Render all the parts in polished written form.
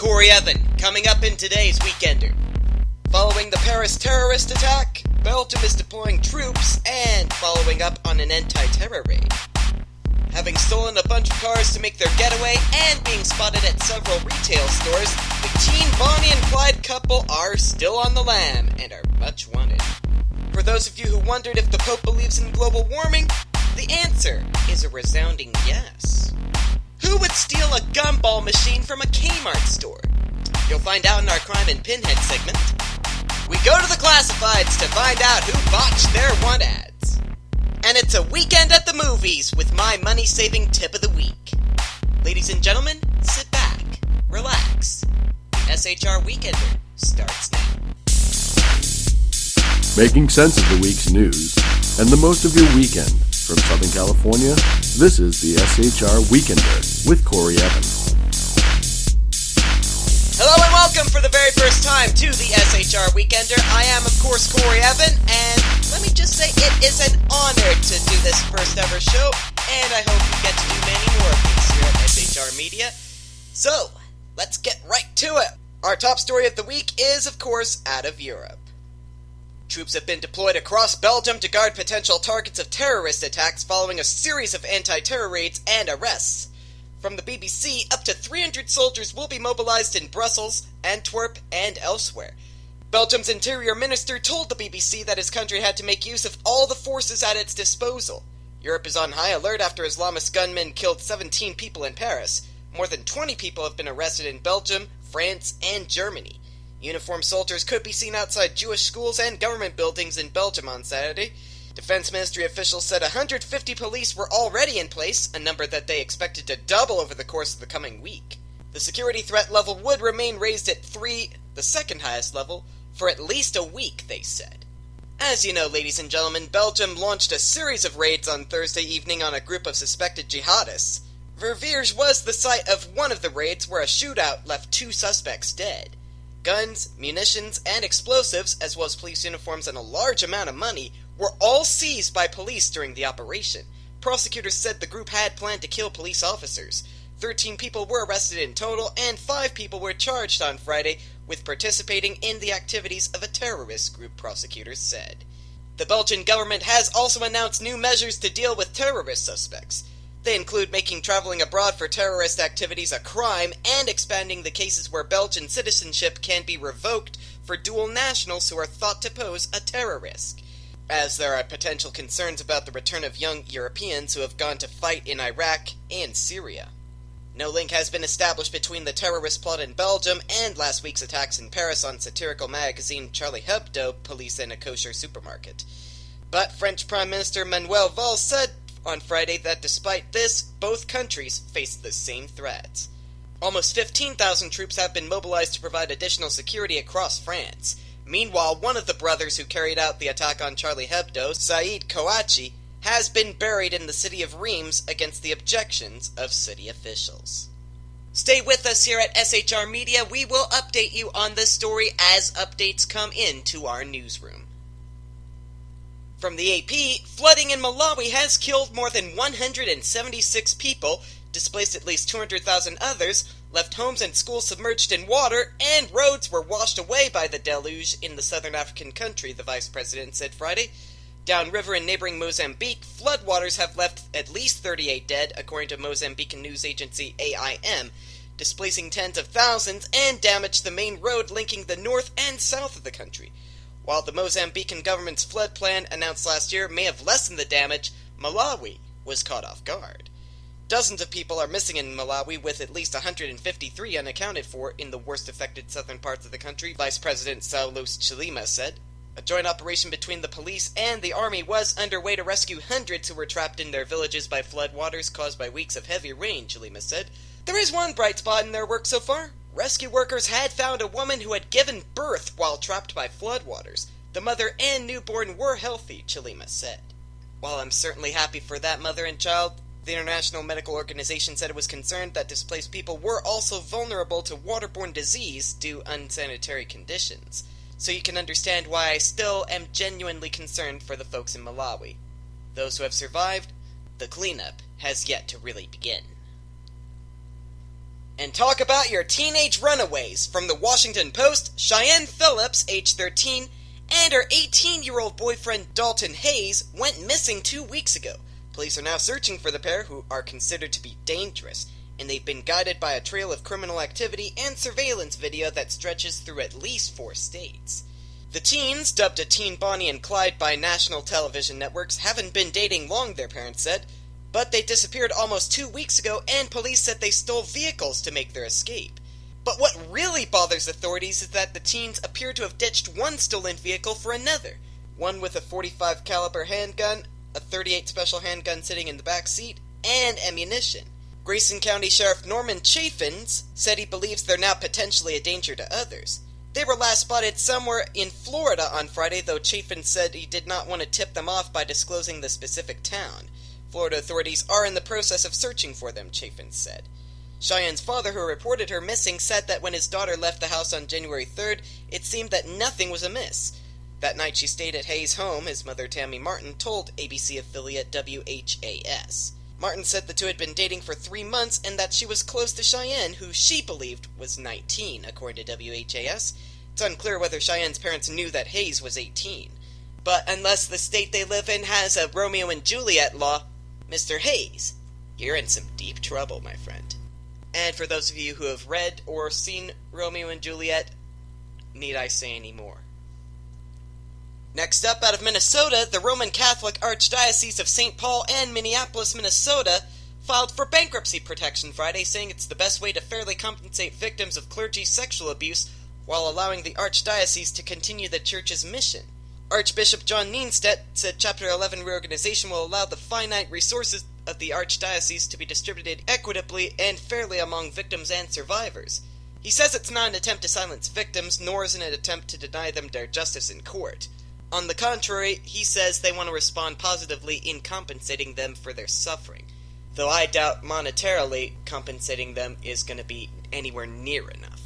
Corey Evan, coming up in today's Weekender. Following the Paris terrorist attack, Belgium is deploying troops and following up on an anti-terror raid. Having stolen a bunch of cars to make their getaway and being spotted at several retail stores, the teen Bonnie and Clyde couple are still on the lam and are much wanted. For those of you who wondered if the Pope believes in global warming, the answer is a resounding yes. Who would steal a gumball machine from a Kmart store? You'll find out in our Crime and Pinhead segment. We go to the classifieds to find out who botched their want ads. And it's a weekend at the movies with my money-saving tip of the week. Ladies and gentlemen, sit back, relax. The SHR Weekender starts now. Making sense of the week's news and the most of your weekend. From Southern California, this is the SHR Weekender with Corey Evan. Hello and welcome for the very first time to the SHR Weekender. I am, of course, Corey Evan, and let me just say it is an honor to do this first ever show, and I hope we get to do many more of these here at SHR Media. So, let's get right to it. Our top story of the week is, of course, out of Europe. Troops have been deployed across Belgium to guard potential targets of terrorist attacks following a series of anti-terror raids and arrests. From the BBC, up to 300 soldiers will be mobilized in Brussels, Antwerp, and elsewhere. Belgium's interior minister told the BBC that his country had to make use of all the forces at its disposal. Europe is on high alert after Islamist gunmen killed 17 people in Paris. More than 20 people have been arrested in Belgium, France, and Germany. Uniformed soldiers could be seen outside Jewish schools and government buildings in Belgium on Saturday. Defense Ministry officials said 150 police were already in place, a number that they expected to double over the course of the coming week. The security threat level would remain raised at 3, the second highest level, for at least a week, they said. As you know, ladies and gentlemen, Belgium launched a series of raids on Thursday evening on a group of suspected jihadists. Verviers was the site of one of the raids where a shootout left 2 suspects dead. Guns, munitions, and explosives, as well as police uniforms and a large amount of money, were all seized by police during the operation. Prosecutors said the group had planned to kill police officers. 13 people were arrested in total, and 5 people were charged on Friday with participating in the activities of a terrorist group, prosecutors said. The Belgian government has also announced new measures to deal with terrorist suspects. They include making traveling abroad for terrorist activities a crime and expanding the cases where Belgian citizenship can be revoked for dual nationals who are thought to pose a terror risk. As there are potential concerns about the return of young Europeans who have gone to fight in Iraq and Syria. No link has been established between the terrorist plot in Belgium and last week's attacks in Paris on satirical magazine Charlie Hebdo, police in a kosher supermarket. But French Prime Minister Manuel Valls said on Friday that despite this, both countries face the same threats. Almost 15,000 troops have been mobilized to provide additional security across France. Meanwhile, one of the brothers who carried out the attack on Charlie Hebdo, Saïd Kouachi, has been buried in the city of Reims against the objections of city officials. Stay with us here at SHR Media. We will update you on this story as updates come into our newsroom. From the AP, flooding in Malawi has killed more than 176 people, displaced at least 200,000 others, left homes and schools submerged in water, and roads were washed away by the deluge in the southern African country, the vice president said Friday. Downriver in neighboring Mozambique, floodwaters have left at least 38 dead, according to Mozambican news agency AIM, displacing tens of thousands and damaged the main road linking the north and south of the country. While the Mozambican government's flood plan announced last year may have lessened the damage, Malawi was caught off guard. Dozens of people are missing in Malawi, with at least 153 unaccounted for in the worst affected southern parts of the country, Vice President Saulos Chilima said. A joint operation between the police and the army was underway to rescue hundreds who were trapped in their villages by floodwaters caused by weeks of heavy rain, Chilima said. There is one bright spot in their work so far. Rescue workers had found a woman who had given birth while trapped by floodwaters. The mother and newborn were healthy, Chilima said. While I'm certainly happy for that mother and child, the International Medical Organization said it was concerned that displaced people were also vulnerable to waterborne disease due to unsanitary conditions. So you can understand why I still am genuinely concerned for the folks in Malawi. Those who have survived, the cleanup has yet to really begin. And talk about your teenage runaways. From the Washington Post, Cheyenne Phillips, age 13, and her 18-year-old boyfriend Dalton Hayes went missing 2 weeks ago. Police are now searching for the pair, who are considered to be dangerous, and they've been guided by a trail of criminal activity and surveillance video that stretches through at least 4 states. The teens, dubbed a Teen Bonnie and Clyde by national television networks, haven't been dating long, their parents said, but they disappeared almost 2 weeks ago, and police said they stole vehicles to make their escape. But what really bothers authorities is that the teens appear to have ditched one stolen vehicle for another, one with a .45 caliber handgun, a .38 special handgun sitting in the back seat, and ammunition. Grayson County Sheriff Norman Chaffins said he believes they're now potentially a danger to others. They were last spotted somewhere in Florida on Friday, though Chaffins said he did not want to tip them off by disclosing the specific town. Florida authorities are in the process of searching for them, Chaffins said. Cheyenne's father, who reported her missing, said that when his daughter left the house on January 3rd, it seemed that nothing was amiss. That night she stayed at Hayes' home, his mother Tammy Martin told ABC affiliate WHAS. Martin said the two had been dating for 3 months and that she was close to Cheyenne, who she believed was 19, according to WHAS. It's unclear whether Cheyenne's parents knew that Hayes was 18. But unless the state they live in has a Romeo and Juliet law, Mr. Hayes, you're in some deep trouble, my friend. And for those of you who have read or seen Romeo and Juliet, need I say any more? Next up, out of Minnesota, the Roman Catholic Archdiocese of St. Paul and Minneapolis, Minnesota, filed for bankruptcy protection Friday, saying it's the best way to fairly compensate victims of clergy sexual abuse while allowing the Archdiocese to continue the church's mission. Archbishop John Nienstedt said Chapter 11 reorganization will allow the finite resources of the Archdiocese to be distributed equitably and fairly among victims and survivors. He says it's not an attempt to silence victims, nor is it an attempt to deny them their justice in court. On the contrary, he says they want to respond positively in compensating them for their suffering, though I doubt monetarily compensating them is going to be anywhere near enough.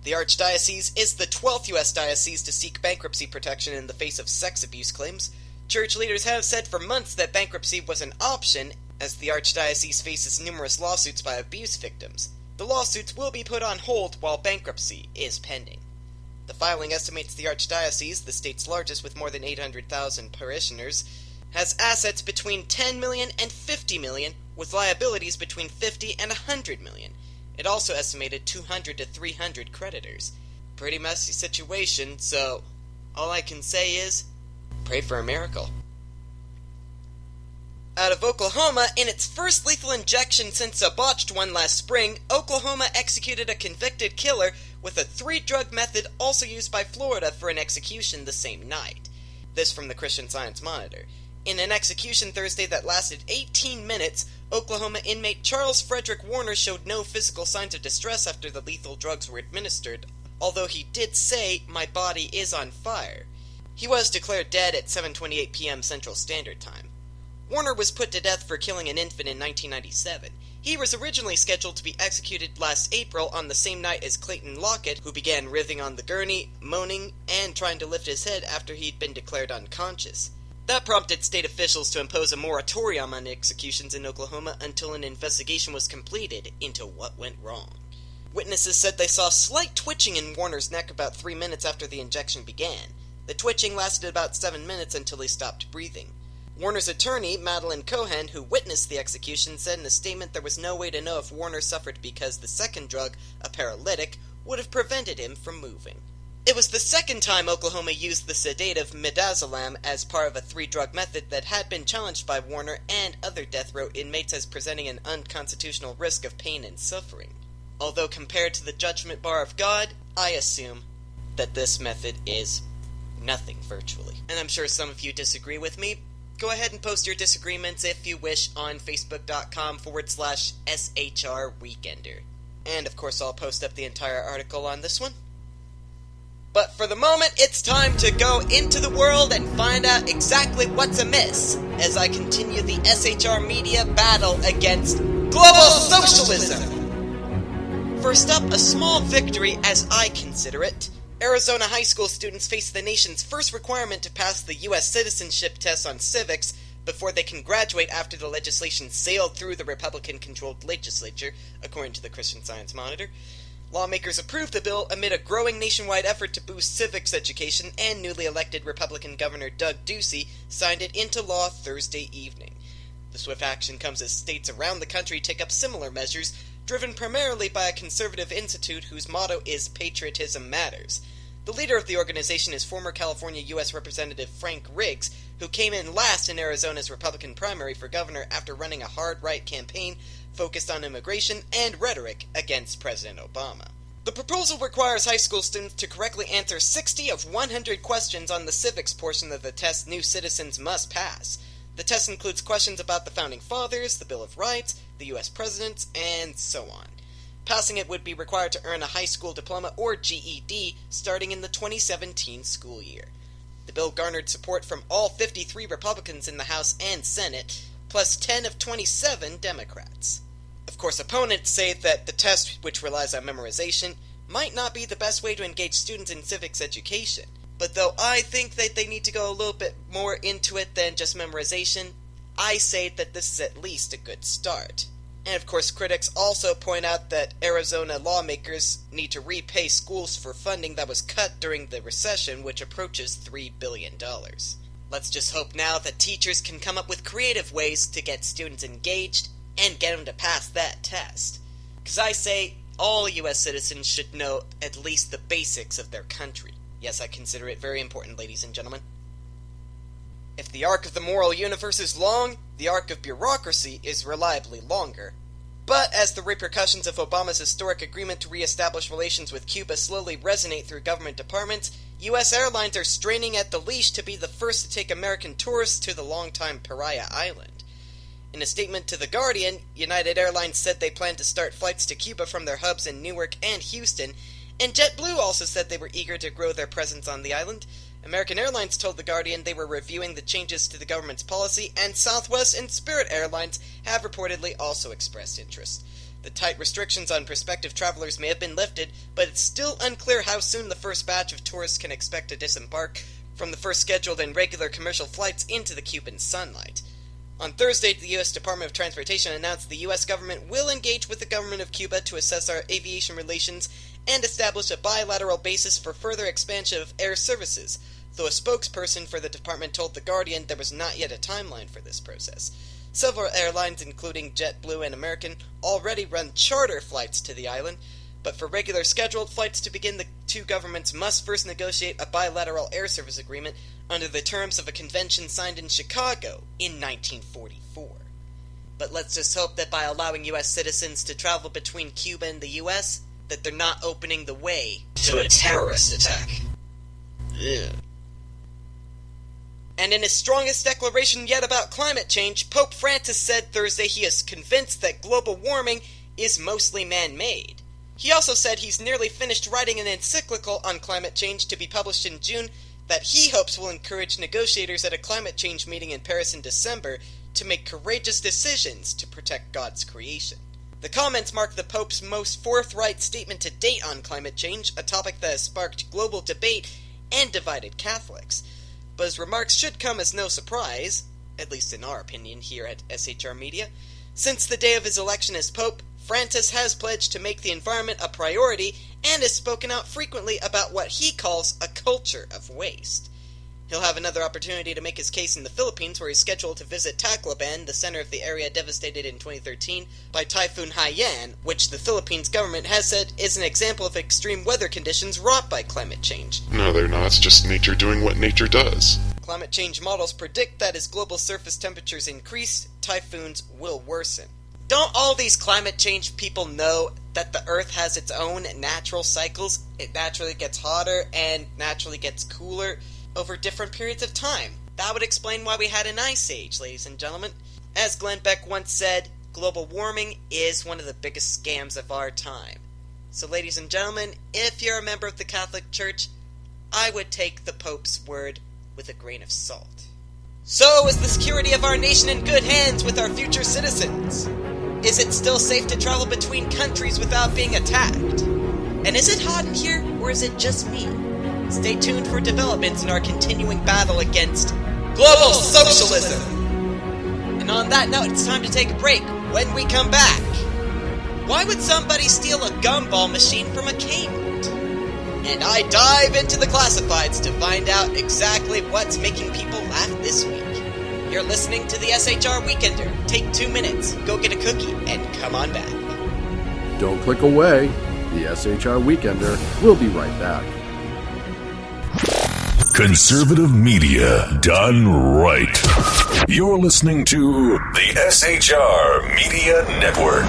The Archdiocese is the 12th U.S. diocese to seek bankruptcy protection in the face of sex abuse claims. Church leaders have said for months that bankruptcy was an option, as the Archdiocese faces numerous lawsuits by abuse victims. The lawsuits will be put on hold while bankruptcy is pending. The filing estimates the Archdiocese, the state's largest with more than 800,000 parishioners, has assets between $10 million and $50 million, with liabilities between $50 and $100 million. It also estimated 200 to 300 creditors. Pretty messy situation, so all I can say is, pray for a miracle. Out of Oklahoma, in its first lethal injection since a botched one last spring, Oklahoma executed a convicted killer with a 3-drug method also used by Florida for an execution the same night. This from the Christian Science Monitor. In an execution Thursday that lasted 18 minutes, Oklahoma inmate Charles Frederick Warner showed no physical signs of distress after the lethal drugs were administered, although he did say, "My body is on fire." He was declared dead at 7:28 p.m. Central Standard Time. Warner was put to death for killing an infant in 1997. He was originally scheduled to be executed last April on the same night as Clayton Lockett, who began writhing on the gurney, moaning, and trying to lift his head after he'd been declared unconscious. That prompted state officials to impose a moratorium on executions in Oklahoma until an investigation was completed into what went wrong. Witnesses said they saw slight twitching in Warner's neck about 3 minutes after the injection began. The twitching lasted about 7 minutes until he stopped breathing. Warner's attorney, Madeline Cohen, who witnessed the execution, said in a statement there was no way to know if Warner suffered because the second drug, a paralytic, would have prevented him from moving. It was the second time Oklahoma used the sedative midazolam as part of a 3-drug method that had been challenged by Warner and other death row inmates as presenting an unconstitutional risk of pain and suffering. Although compared to the judgment bar of God, I assume that this method is nothing virtually. And I'm sure some of you disagree with me. Go ahead and post your disagreements if you wish on facebook.com/SHR Weekender. And of course I'll post up the entire article on this one. But for the moment, it's time to go into the world and find out exactly what's amiss as I continue the SHR Media battle against global socialism. First up, a small victory as I consider it. Arizona high school students face the nation's first requirement to pass the U.S. citizenship test on civics before they can graduate after the legislation sailed through the Republican-controlled legislature, according to the Christian Science Monitor. Lawmakers approved the bill amid a growing nationwide effort to boost civics education, and newly elected Republican Governor Doug Ducey signed it into law Thursday evening. The swift action comes as states around the country take up similar measures, driven primarily by a conservative institute whose motto is Patriotism Matters. The leader of the organization is former California U.S. Representative Frank Riggs, who came in last in Arizona's Republican primary for governor after running a hard-right campaign focused on immigration and rhetoric against President Obama. The proposal requires high school students to correctly answer 60 of 100 questions on the civics portion of the test new citizens must pass. The test includes questions about the Founding Fathers, the Bill of Rights, the U.S. presidents, and so on. Passing it would be required to earn a high school diploma or GED starting in the 2017 school year. The bill garnered support from all 53 Republicans in the House and Senate, plus 10 of 27 Democrats. Of course, opponents say that the test, which relies on memorization, might not be the best way to engage students in civics education. But though I think that they need to go a little bit more into it than just memorization, I say that this is at least a good start. And of course, critics also point out that Arizona lawmakers need to repay schools for funding that was cut during the recession, which approaches $3 billion. Let's just hope now that teachers can come up with creative ways to get students engaged and get them to pass that test. Because I say all U.S. citizens should know at least the basics of their country. Yes, I consider it very important, ladies and gentlemen. If the arc of the moral universe is long, the arc of bureaucracy is reliably longer. But as the repercussions of Obama's historic agreement to re-establish relations with Cuba slowly resonate through government departments, U.S. airlines are straining at the leash to be the first to take American tourists to the longtime pariah island. In a statement to The Guardian, United Airlines said they plan to start flights to Cuba from their hubs in Newark and Houston, and JetBlue also said they were eager to grow their presence on the island. American Airlines told The Guardian they were reviewing the changes to the government's policy, and Southwest and Spirit Airlines have reportedly also expressed interest. The tight restrictions on prospective travelers may have been lifted, but it's still unclear how soon the first batch of tourists can expect to disembark from the first scheduled and regular commercial flights into the Cuban sunlight. On Thursday, the U.S. Department of Transportation announced the U.S. government will engage with the government of Cuba to assess our aviation relations and establish a bilateral basis for further expansion of air services, though a spokesperson for the department told The Guardian there was not yet a timeline for this process. Several airlines, including JetBlue and American, already run charter flights to the island, but for regular scheduled flights to begin, the two governments must first negotiate a bilateral air service agreement under the terms of a convention signed in Chicago in 1944. But let's just hope that by allowing U.S. citizens to travel between Cuba and the U.S., that they're not opening the way to a terrorist attack. Ugh. And in his strongest declaration yet about climate change, Pope Francis said Thursday he is convinced that global warming is mostly man-made. He also said he's nearly finished writing an encyclical on climate change to be published in June that he hopes will encourage negotiators at a climate change meeting in Paris in December to make courageous decisions to protect God's creation. The comments mark the Pope's most forthright statement to date on climate change, a topic that has sparked global debate and divided Catholics. But his remarks should come as no surprise, at least in our opinion here at SHR Media. Since the day of his election as Pope, Francis has pledged to make the environment a priority and has spoken out frequently about what he calls a culture of waste. He'll have another opportunity to make his case in the Philippines, where he's scheduled to visit Tacloban, the center of the area devastated in 2013 by Typhoon Haiyan, which the Philippines government has said is an example of extreme weather conditions wrought by climate change. No, they're not. It's just nature doing what nature does. Climate change models predict that as global surface temperatures increase, typhoons will worsen. Don't all these climate change people know that the Earth has its own natural cycles? It naturally gets hotter and naturally gets cooler over different periods of time. That would explain why we had an ice age, ladies and gentlemen. As Glenn Beck once said, global warming is one of the biggest scams of our time. So ladies and gentlemen, if you're a member of the Catholic Church, I would take the Pope's word with a grain of salt. So is the security of our nation in good hands with our future citizens? Is it still safe to travel between countries without being attacked? And is it hot in here, or is it just me? Stay tuned for developments in our continuing battle against global socialism! And on that note, it's time to take a break. When we come back, why would somebody steal a gumball machine from a Kmart? And I dive into the classifieds to find out exactly what's making people laugh this week. You're listening to the SHR Weekender. Take 2 minutes, go get a cookie, and come on back. Don't click away. The SHR Weekender will be right back. Conservative media done right. You're listening to the SHR Media Network.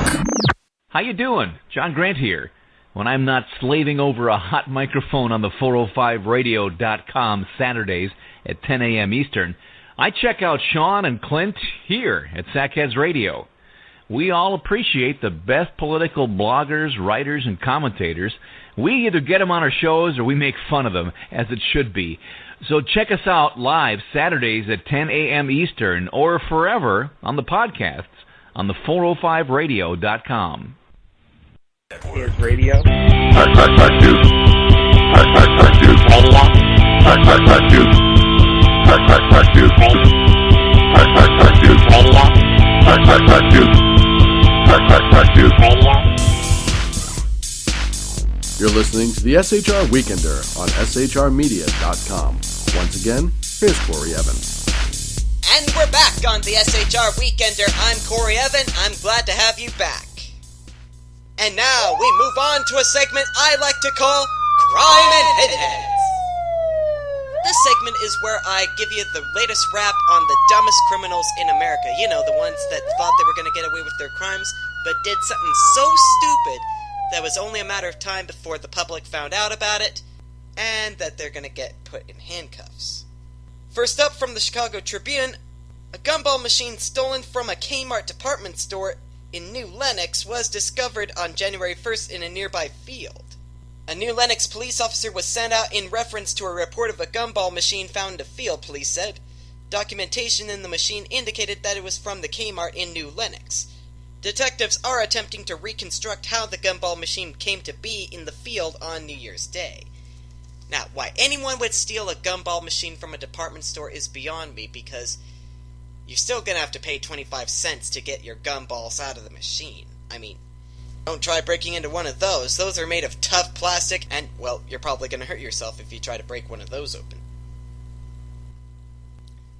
How you doing? John Grant here. When I'm not slaving over a hot microphone on the 405radio.com Saturdays at 10 a.m. Eastern, I check out Sean and Clint here at Sackheads Radio. We all appreciate the best political bloggers, writers, and commentators. We either get them on our shows or we make fun of them, as it should be. So check us out live Saturdays at 10 a.m. Eastern or forever on the podcasts on the 405radio.com. Here's radio. You're listening to the SHR Weekender on shrmedia.com. Once again, here's Corey Evan. And we're back on the SHR Weekender. I'm Corey Evan. I'm glad to have you back. And now we move on to a segment I like to call Crime and Pinheads. This segment is where I give you the latest rap on the dumbest criminals in America. You know, the ones that thought they were going to get away with their crimes, but did something so stupid that was only a matter of time before the public found out about it, and that they're going to get put in handcuffs. First up from the Chicago Tribune, a gumball machine stolen from a Kmart department store in New Lenox was discovered on January 1st in a nearby field. A New Lenox police officer was sent out in reference to a report of a gumball machine found in a field, police said. Documentation in the machine indicated that it was from the Kmart in New Lenox. Detectives are attempting to reconstruct how the gumball machine came to be in the field on New Year's Day. Now, why anyone would steal a gumball machine from a department store is beyond me, because you're still gonna have to pay 25 cents to get your gumballs out of the machine. I mean, don't try breaking into one of those. Those are made of tough plastic, and, well, you're probably gonna hurt yourself if you try to break one of those open.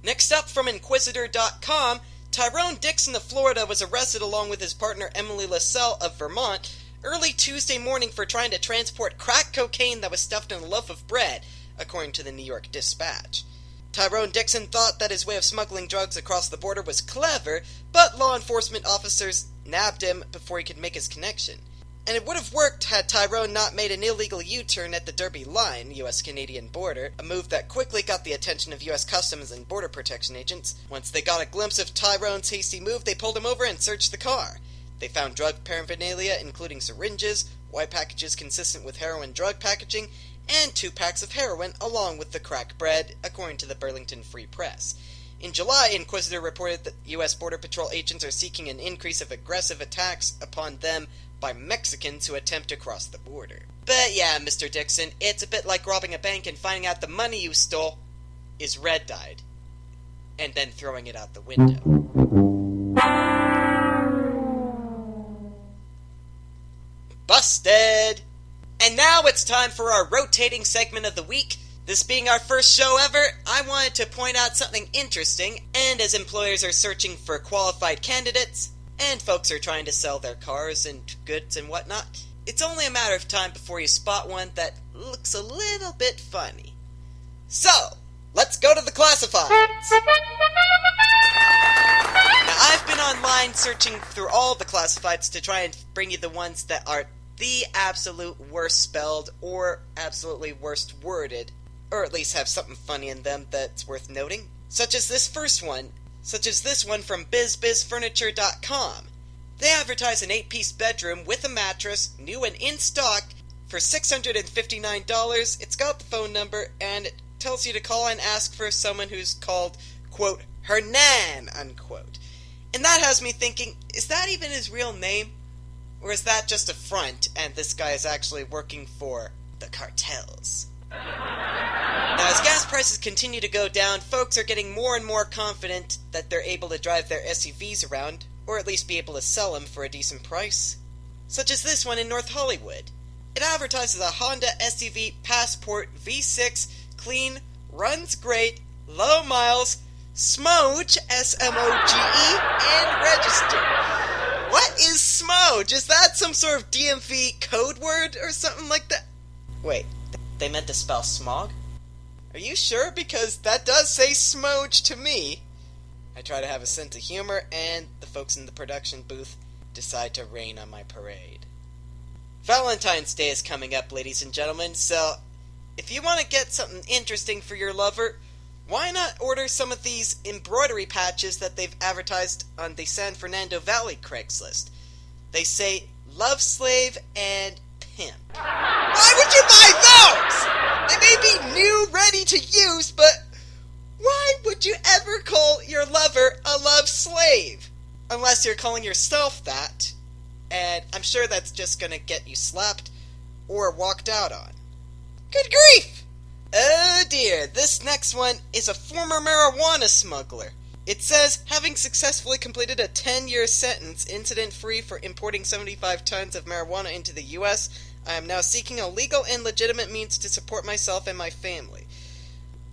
Next up from Inquisitor.com, Tyrone Dixon of Florida was arrested along with his partner Emily LaSalle of Vermont early Tuesday morning for trying to transport crack cocaine that was stuffed in a loaf of bread, according to the New York Dispatch. Tyrone Dixon thought that his way of smuggling drugs across the border was clever, but law enforcement officers nabbed him before he could make his connection. And it would have worked had Tyrone not made an illegal U-turn at the Derby Line, U.S.-Canadian border, a move that quickly got the attention of U.S. Customs and Border Protection agents. Once they got a glimpse of Tyrone's hasty move, they pulled him over and searched the car. They found drug paraphernalia, including syringes, white packages consistent with heroin drug packaging, and 2 packs of heroin, along with the crack bread, according to the Burlington Free Press. In July, Inquisitor reported that U.S. Border Patrol agents are seeking an increase of aggressive attacks upon them by Mexicans who attempt to cross the border. But yeah, Mr. Dixon, it's a bit like robbing a bank and finding out the money you stole is red-dyed, and then throwing it out the window. Busted! And now it's time for our rotating segment of the week. This being our first show ever, I wanted to point out something interesting, and as employers are searching for qualified candidates, and folks are trying to sell their cars and goods and whatnot, it's only a matter of time before you spot one that looks a little bit funny. So, let's go to the classifieds! Now, I've been online searching through all the classifieds to try and bring you the ones that are the absolute worst spelled or absolutely worst worded, or at least have something funny in them that's worth noting, such as this one from BizBizFurniture.com. They advertise an 8-piece bedroom with a mattress, new and in stock, for $659. It's got the phone number, and it tells you to call and ask for someone who's called, quote, Hernan, unquote. And that has me thinking, is that even his real name? Or is that just a front, and this guy is actually working for the cartels? Now, as gas prices continue to go down, folks are getting more and more confident that they're able to drive their SUVs around, or at least be able to sell them for a decent price. Such as this one in North Hollywood. It advertises a Honda SUV Passport V6, clean, runs great, low miles, Smoge, S-M-O-G-E, and registered. What is Smoge? Is that some sort of DMV code word or something like that? Wait, they meant to spell smog? Are you sure? Because that does say Smoge to me. I try to have a sense of humor, and the folks in the production booth decide to rain on my parade. Valentine's Day is coming up, ladies and gentlemen, so if you want to get something interesting for your lover, why not order some of these embroidery patches that they've advertised on the San Fernando Valley Craigslist? They say love slave and pimp. Why would you buy those? They may be new, ready to use, but why would you ever call your lover a love slave? Unless you're calling yourself that, and I'm sure that's just gonna get you slapped or walked out on. Good grief! Oh dear, this next one is a former marijuana smuggler. It says, having successfully completed a 10-year sentence, incident-free for importing 75 tons of marijuana into the U.S., I am now seeking a legal and legitimate means to support myself and my family.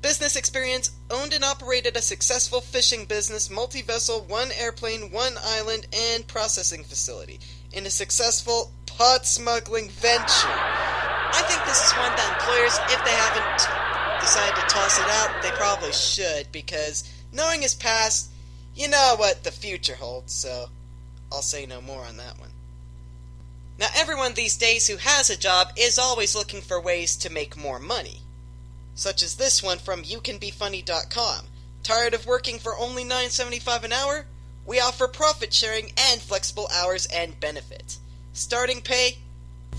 Business experience, owned and operated a successful fishing business, multi-vessel, 1 airplane, 1 island, and processing facility in a successful pot smuggling venture. I think this is one that employers, if they haven't decided to toss it out, they probably should, because knowing his past, you know what the future holds, so I'll say no more on that one. Now, everyone these days who has a job is always looking for ways to make more money. Such as this one from youcanbefunny.com. Tired of working for only $9.75 an hour? We offer profit sharing and flexible hours and benefits. Starting pay,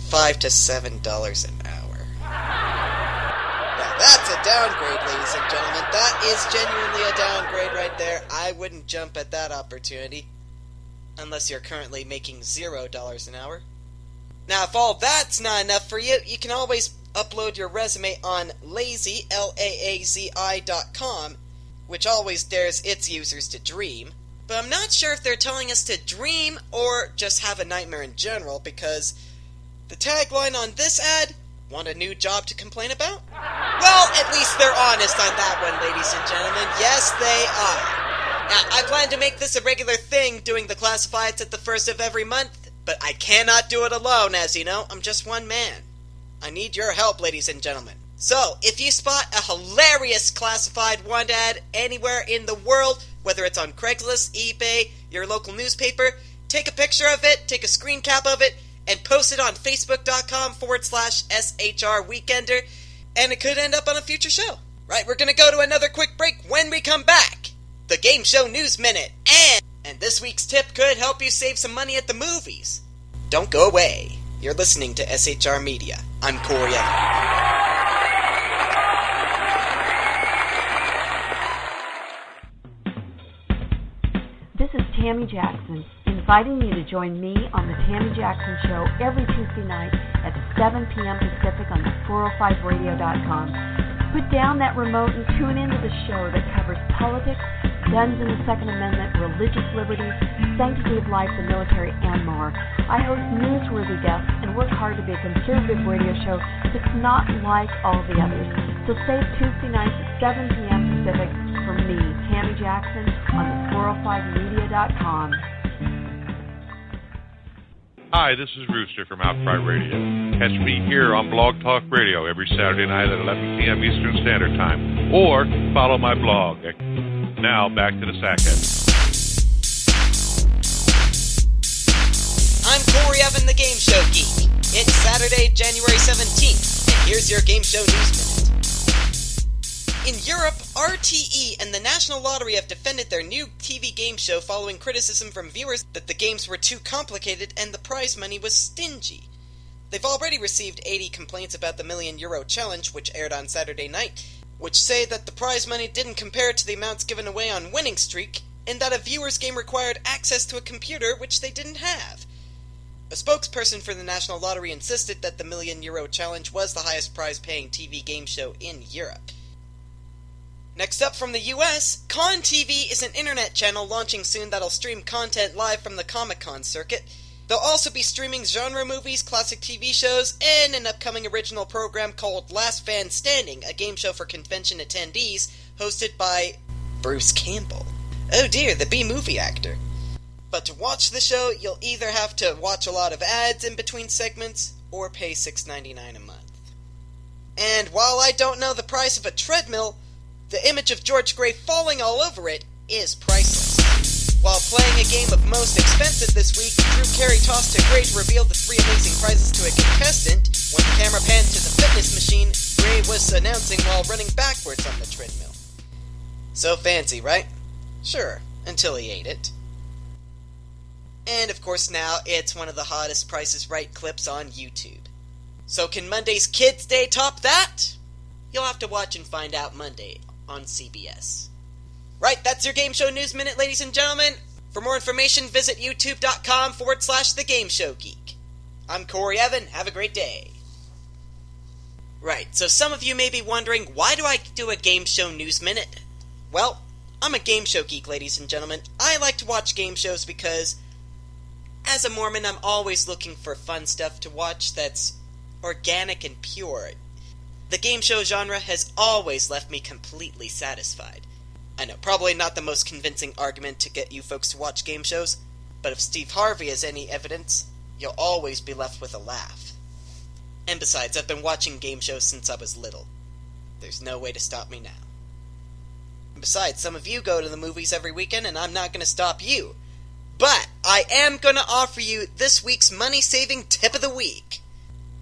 $5 to $7 an hour. Now that's a downgrade, ladies and gentlemen. That is genuinely a downgrade right there. I wouldn't jump at that opportunity. Unless you're currently making $0 an hour. Now, if all that's not enough for you, you can always upload your resume on Lazy, LAAZI.com, which always dares its users to dream. But I'm not sure if they're telling us to dream or just have a nightmare in general, because the tagline on this ad, want a new job to complain about? Well, at least they're honest on that one, ladies and gentlemen. Yes, they are. Now, I plan to make this a regular thing, doing the classifieds at the first of every month, but I cannot do it alone, as you know. I'm just one man. I need your help, ladies and gentlemen. So, if you spot a hilarious classified want ad anywhere in the world, whether it's on Craigslist, eBay, your local newspaper, take a picture of it, take a screen cap of it, and post it on Facebook.com/SHR Weekender, and it could end up on a future show. Right, we're going to go to another quick break. When we come back, the Game Show News Minute, and this week's tip could help you save some money at the movies. Don't go away. You're listening to SHR Media. I'm Corey Evans. This is Tammy Jackson, inviting you to join me on The Tammy Jackson Show every Tuesday night at 7 p.m. Pacific on the 405radio.com. Put down that remote and tune into the show that covers politics, guns and the Second Amendment, religious liberties, sanctity of life, the military, and more. I host newsworthy guests and work hard to be a conservative radio show that's not like all the others. So save Tuesday nights at 7 p.m. Pacific for me, Tammy Jackson, on the 405media.com. Hi, this is Rooster from Outcry Radio. Catch me here on Blog Talk Radio every Saturday night at 11 p.m. Eastern Standard Time. Or follow my blog. Now, back to the Sackhead. I'm Corey Evan, the Game Show Geek. It's Saturday, January 17th, and here's your Game Show News Minute. In Europe, RTE and the National Lottery have defended their new TV game show following criticism from viewers that the games were too complicated and the prize money was stingy. They've already received 80 complaints about the €1 Million Challenge, which aired on Saturday night, which say that the prize money didn't compare to the amounts given away on Winning Streak, and that a viewer's game required access to a computer which they didn't have. A spokesperson for the National Lottery insisted that the €1 Million Challenge was the highest prize-paying TV game show in Europe. Next up from the US, Con TV is an internet channel launching soon that'll stream content live from the Comic-Con circuit. They'll also be streaming genre movies, classic TV shows, and an upcoming original program called Last Fan Standing, a game show for convention attendees, hosted by Bruce Campbell. Oh dear, the B-movie actor. But to watch the show, you'll either have to watch a lot of ads in between segments, or pay $6.99 a month. And while I don't know the price of a treadmill, the image of George Gray falling all over it is priceless. While playing a game of Most Expensive this week, Drew Carey tossed to Gray to reveal the 3 amazing prizes to a contestant. When the camera panned to the fitness machine, Gray was announcing while running backwards on the treadmill. So fancy, right? Sure, until he ate it. And of course now, it's one of the hottest Price is Right clips on YouTube. So can Monday's Kids Day top that? You'll have to watch and find out Monday on CBS. Right, that's your Game Show News Minute, ladies and gentlemen. For more information, visit youtube.com/thegameshowgeek. I'm Corey Evan. Have a great day. Right, so some of you may be wondering, why do I do a Game Show News Minute? Well, I'm a game show geek, ladies and gentlemen. I like to watch game shows because, as a Mormon, I'm always looking for fun stuff to watch that's organic and pure. The game show genre has always left me completely satisfied. I know, probably not the most convincing argument to get you folks to watch game shows, but if Steve Harvey is any evidence, you'll always be left with a laugh. And besides, I've been watching game shows since I was little. There's no way to stop me now. And besides, some of you go to the movies every weekend, and I'm not going to stop you. But I am going to offer you this week's money-saving tip of the week.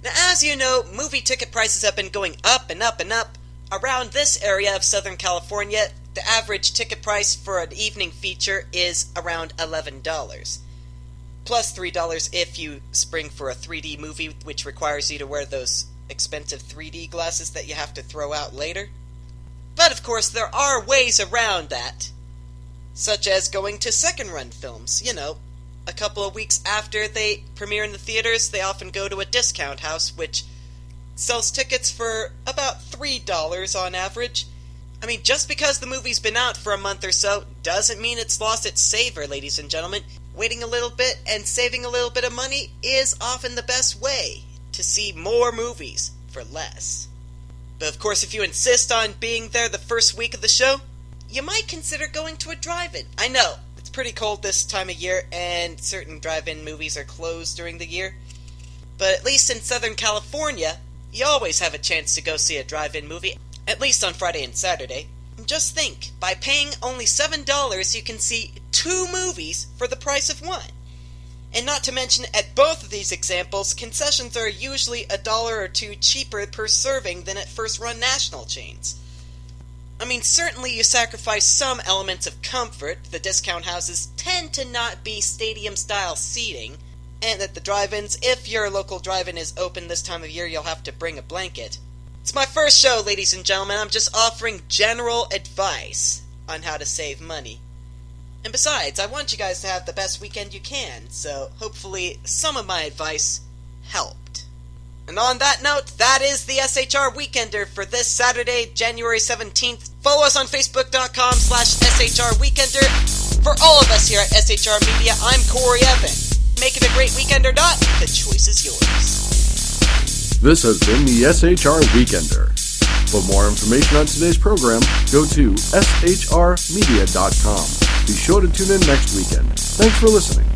Now, as you know, movie ticket prices have been going up and up and up. Around this area of Southern California, the average ticket price for an evening feature is around $11. Plus $3 if you spring for a 3D movie, which requires you to wear those expensive 3D glasses that you have to throw out later. But of course, there are ways around that, such as going to second-run films. You know, a couple of weeks after they premiere in the theaters, they often go to a discount house, which sells tickets for about $3 on average. I mean, just because the movie's been out for a month or so doesn't mean it's lost its savor, ladies and gentlemen. Waiting a little bit and saving a little bit of money is often the best way to see more movies for less. But of course, if you insist on being there the first week of the show, you might consider going to a drive-in. I know, it's pretty cold this time of year, and certain drive-in movies are closed during the year. But at least in Southern California, you always have a chance to go see a drive-in movie, at least on Friday and Saturday. And just think, by paying only $7, you can see 2 movies for the price of 1. And not to mention, at both of these examples, concessions are usually $1 or $2 cheaper per serving than at first-run national chains. I mean, certainly you sacrifice some elements of comfort. The discount houses tend to not be stadium-style seating, and at the drive-ins, if your local drive-in is open this time of year, you'll have to bring a blanket. It's my first show, ladies and gentlemen. I'm just offering general advice on how to save money. And besides, I want you guys to have the best weekend you can, so hopefully some of my advice helped. And on that note, that is the SHR Weekender for this Saturday, January 17th. Follow us on Facebook.com/SHR Weekender. For all of us here at SHR Media, I'm Corey Evan. Make it a great weekend or not, the choice is yours. This has been the SHR Weekender. For more information on today's program, go to shrmedia.com. Be sure to tune in next weekend. Thanks for listening.